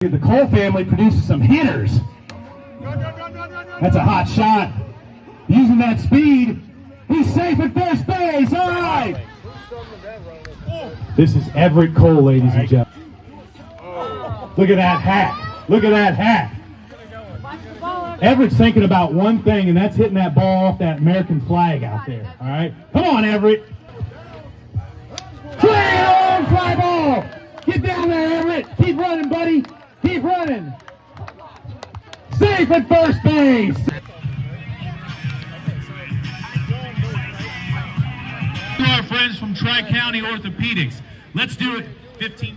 The Cole family produces some hitters. That's a hot shot. Using that speed. He's safe at first base. All right. This is Gerrit Cole, ladies and gentlemen. Look at that hat. Look at that hat. Everett's thinking about one thing, and that's hitting that ball off that American flag out there. All right. Come on, Everett. Fly ball. Get down there, Everett. Keep running, buddy. Keep running. Safe at first base. To our friends from Tri-County Orthopedics. Let's do it 15.